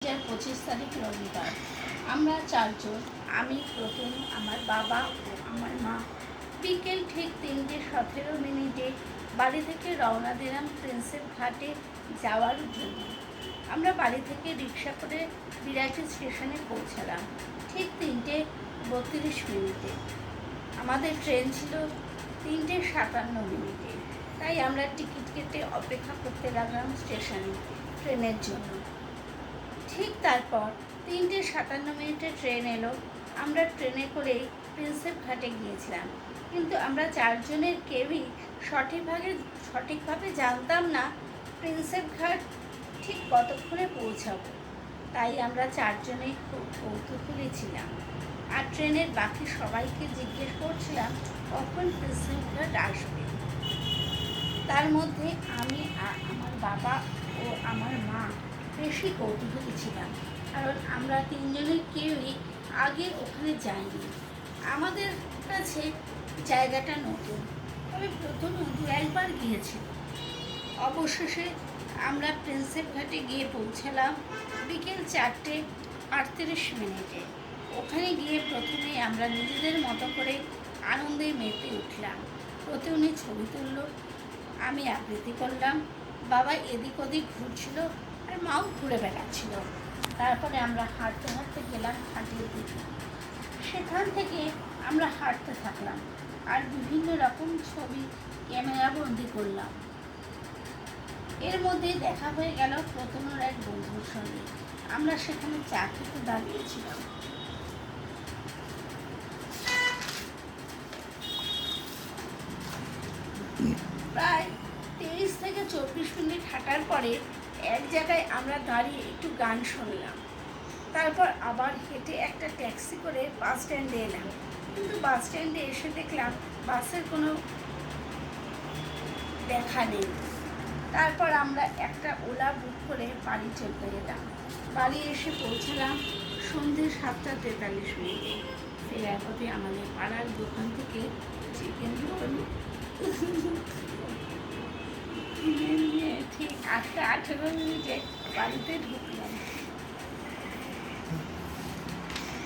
2025 রবিবার। আমরা চারজন, আমি প্রথম, আমার বাবা ও আমার মা বিকেল ঠিক 3:17 বাড়ি থেকে রওনা দিলাম প্রিন্সেপ ঘাটে যাওয়ার জন্য। আমরা বাড়ি থেকে রিক্সা করে বিরাটি স্টেশনে পৌঁছালাম ঠিক 3:32। আমাদের ট্রেন ছিল 3:57। তাই আমরা টিকিট কেটে অপেক্ষা করতে লাগলাম স্টেশনে ট্রেনের জন্য। ঠিক তারপর 3:57 ট্রেন এলো। আমরা ট্রেনে করেই প্রিন্সেপ ঘাটে গিয়েছিলাম, কিন্তু আমরা চারজনের কেউই সঠিকভাবে জানতাম না প্রিন্সেপ ঘাট ঠিক কতক্ষণে পৌঁছাবো। তাই আমরা চারজনেই খুব কৌতূহলী ছিলাম, আর ট্রেনের বাকি সবাইকে জিজ্ঞেস করছিলাম কখন প্রিন্সেপ ঘাট আসবে। তার মধ্যে আমি আর আমার বাবা ও আমার মা বেশি কৌতূহলী ছিলাম, কারণ আমরা তিনজনের কেউই আগে ওখানে যাইনি। আমাদের কাছে জায়গাটা নতুন, তবে প্রথমে 2-1 বার গিয়েছি। অবশেষে আমরা প্রিন্সেপ ঘাটে গিয়ে পৌঁছালাম বিকেল 4:38। ওখানে গিয়ে প্রথমেই আমরা নিজেদের মতো করে আনন্দে মেতে উঠলাম। প্রতিউনি ছবি তুলল, আমি আবৃত্তি করলাম, বাবা এদিক ওদিক ঘুরছিল আর মাও ঘুরে বেড়াচ্ছিল। তারপরে আমরা হাঁটতে হাঁটতে গেলাম ঘাটের দিকে। সেখান থেকে আমরা হাঁটতে থাকলাম আর বিভিন্ন রকম ছবি ক্যামেরাবন্দি করলাম। এর মধ্যেই দেখা হয়ে গেল প্রথমের এক বন্ধুর সঙ্গে। আমরা সেখানে চা খেতে দাঁড়িয়েছিলাম। প্রায় 23-24 হাঁটার পরে এক জায়গায় আমরা দাঁড়িয়ে একটু গান শুনলাম। তারপর আবার হেঁটে একটা ট্যাক্সি করে বাস স্ট্যান্ডে এলাম, কিন্তু বাস স্ট্যান্ডে এসে দেখলাম বাসের কোনো দেখা নেই। তারপর আমরা একটা ওলা বুক করে বাড়ি চলতে এলাম। বাড়ি এসে পৌঁছালাম সন্ধ্যে 7:43। ফেরার পথে আমাদের পাড়ার দোকান থেকে চিকেন রোল কিনে নিয়ে ঠিক 8:18 বাড়িতে ঢুকলাম।